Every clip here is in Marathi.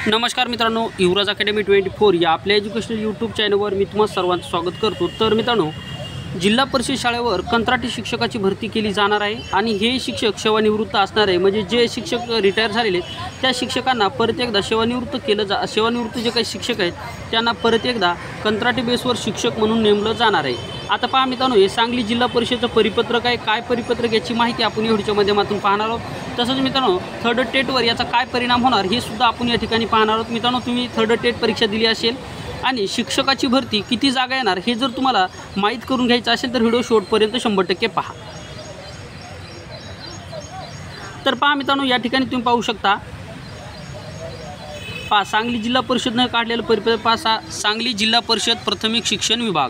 नमस्कार मित्रांनो, युवराज अकॅडमी 24 या आपल्या एज्युकेशनल यूट्यूब चॅनलवर मी तुम्हा सर्वांचं स्वागत करतो। तर मित्रांनो, जिल्हा परिषद शाळेवर कंत्राटी शिक्षकाची भरती केली जाणार आहे आणि हे शिक्षक सेवानिवृत्त असणार आहे। म्हणजे जे शिक्षक रिटायर झालेले त्या शिक्षकांना परत एकदा सेवानिवृत्त जे काही शिक्षक आहेत त्यांना परत एकदा कंत्राटी बेसवर शिक्षक म्हणून नेमलं जाणार आहे। आता पहा मित्रांनो, हे सांगली जिल्हा परिषदेचं परिपत्रक आहे। काय परिपत्रक याची माहिती आपण या व्हिडिओच्या माध्यमातून पाहणार आहोत। तसंच मित्रांनो, थर्ड टेटवर याचा काय परिणाम होणार हे सुद्धा आपण या ठिकाणी पाहणार आहोत। मित्रांनो, तुम्ही थर्ड टेट परीक्षा दिली असेल आणि शिक्षकाची भरती किती जागा येणार हे जर तुम्हाला माहीत करून घ्यायचं असेल तर व्हिडिओ शेवटपर्यंत 100% पहा। तर पहा मित्रांनो, या ठिकाणी तुम्ही पाहू शकता, पहा सांगली जिल्हा परिषदने काढलेलं परिपत्रक पहा, सांगली जिल्हा परिषद प्राथमिक शिक्षण विभाग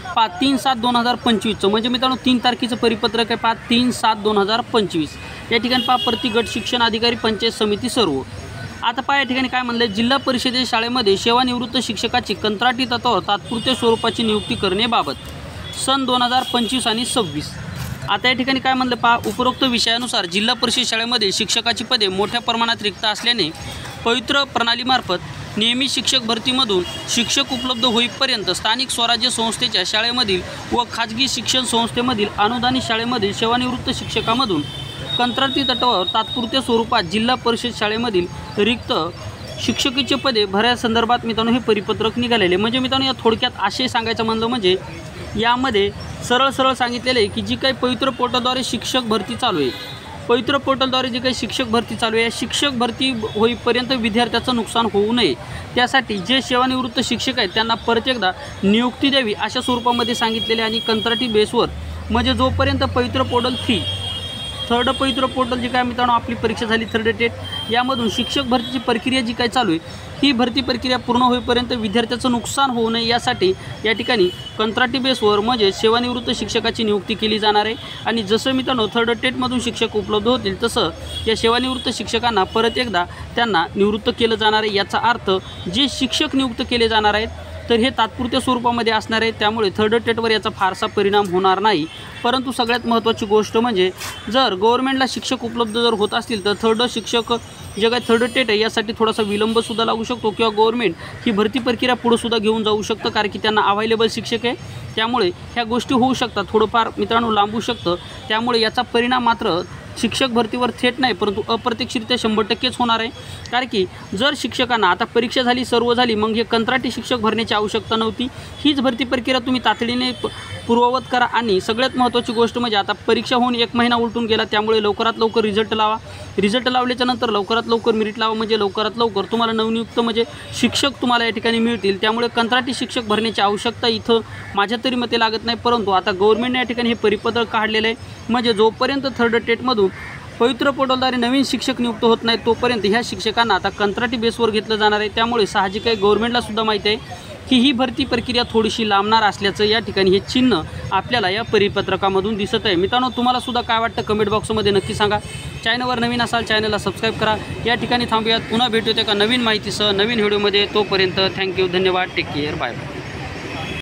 पहा 3/7/2025 म्हणजे मित्रांनो 3 तारखेचं परिपत्रक आहे। पहा 3/7/2025 या ठिकाणी पहा प्रति गट शिक्षण अधिकारी पंचायत समिती सर्व। आता पहा या ठिकाणी काय म्हणलं, जिल्हा परिषदेच्या शाळेमध्ये सेवानिवृत्त शिक्षकाची कंत्राटी तत्त्वावर तात्पुरत्या स्वरूपाची नियुक्ती करण्याबाबत सन 2025 आणि 26। आता या ठिकाणी काय म्हणलं पहा, उपरोक्त विषयानुसार जिल्हा परिषद शाळेमध्ये शिक्षकाची पदे मोठ्या प्रमाणात रिक्त असल्याने पवित्र प्रणालीमार्फत नियमित शिक्षक भरतीमधून शिक्षक उपलब्ध होईपर्यंत स्थानिक स्वराज्य संस्थेच्या शाळेमधील व खाजगी शिक्षण संस्थेमधील अनुदानित शाळेमधील सेवानिवृत्त शिक्षकामधून कंत्राटी तत्त्वावर तात्पुरत्या स्वरूपात जिल्हा परिषद शाळेमधील रिक्त शिक्षकीचे पदे भरण्यासंदर्भात मित्रांनो हे परिपत्रक निघालेले। म्हणजे मित्रांनो, या थोडक्यात आशय सांगायचं म्हणलं म्हणजे यामध्ये सरळ सांगितलेले आहे की जी काही पवित्र पोर्टलद्वारे शिक्षक भरती चालू आहे, पवित्र पोर्टलद्वारे जी काही शिक्षक भरती चालू आहे, शिक्षक भरती होईपर्यंत विद्यार्थ्याचं नुकसान होऊ नये त्यासाठी जे सेवानिवृत्त शिक्षक आहेत त्यांना परत एकदा नियुक्ती द्यावी अशा स्वरूपामध्ये सांगितलेले। आणि कंत्राटी बेसवर म्हणजे जोपर्यंत पवित्र पोर्टल 3 थर्ड पवित्र पोर्टल जी काय मित्रांनो आपली परीक्षा झाली थर्ड टेट, यामधून शिक्षक भरतीची प्रक्रिया जी काय चालू आहे ही भरती प्रक्रिया पूर्ण होईपर्यंत विद्यार्थ्याचं नुकसान होऊ नये यासाठी या ठिकाणी कंत्राटी बेसवर म्हणजे सेवानिवृत्त शिक्षकाची नियुक्ती केली जाणार आहे। आणि जसं मित्रांनो थर्ड टेटमधून शिक्षक उपलब्ध होतील तसं या सेवानिवृत्त शिक्षकांना परत एकदा त्यांना निवृत्त केलं जाणार आहे। याचा अर्थ जे शिक्षक नियुक्त केले जाणार आहेत तर हे तात्पुरत्या स्वरूपामध्ये असणार आहे, त्यामुळे थर्ड टेटवर याचा फारसा परिणाम होणार नाही। परंतु सगळ्यात महत्त्वाची गोष्ट म्हणजे जर गव्हर्नमेंटला शिक्षक उपलब्ध जर होत असतील तर थर्ड शिक्षक जे काही थर्ड टेट आहे यासाठी थोडासा विलंबसुद्धा लागू शकतो किंवा गव्हर्नमेंट ही भरती प्रक्रिया पुढेसुद्धा घेऊन जाऊ शकतं, कारण की त्यांना अवेलेबल शिक्षक आहे। त्यामुळे ह्या गोष्टी होऊ शकतात, थोडंफार मित्रांनो लांबू शकतं। त्यामुळे याचा परिणाम मात्र शिक्षक भरतीवर थेट नाही परंतु अप्रत्यक्षरित्या 100%च होणार आहे। कारण की जर शिक्षकांना आता परीक्षा झाली सर्व झाली मग हे कंत्राटी शिक्षक भरण्याची आवश्यकता नव्हती, हीच भरती प्रक्रिया तुम्ही तातडीने पूर्ववत करा। आणि सगळ्यात महत्त्वाची गोष्ट म्हणजे आता परीक्षा होऊन 1 महिना उलटून गेला, त्यामुळे लवकरात लवकर रिझल्ट लावा। रिझल्ट लावल्याच्या नंतर लवकरात लवकर मेरिट लावा, म्हणजे लवकरात लवकर तुम्हाला नवनियुक्त म्हणजे शिक्षक तुम्हाला या ठिकाणी मिळतील। त्यामुळे कंत्राटी शिक्षक भरण्याची आवश्यकता इथं माझ्या तरी मते लागत नाही। परंतु आता गव्हर्नमेंटने या ठिकाणी हे परिपत्रक काढलेलं आहे, म्हणजे जोपर्यंत थर्ड टेटमधून पवित्र पोर्टलद्वारे नवीन शिक्षक नियुक्त होत नाही तोपर्यंत ह्या शिक्षकांना आता कंत्राटी बेसवर घेतलं जाणार आहे। त्यामुळे साहजिक आहे गव्हर्नमेंटला सुद्धा माहिती आहे की ही भरती प्रक्रिया थोडीशी लांबणार असल्याचं या ठिकाणी हे चिन्ह आपल्याला या परिपत्रकामधून दिसत आहे। मित्रांनो, तुम्हाला सुद्धा काय वाटतं कमेंट बॉक्समध्ये नक्की सांगा। चॅनलवर नवीन असाल चॅनलला सबस्क्राईब करा। या ठिकाणी थांबूयात, पुन्हा भेटूया एका नवीन माहितीसह नवीन व्हिडिओमध्ये। तोपर्यंत थँक्यू, धन्यवाद, टेक केअर, बाय बाय।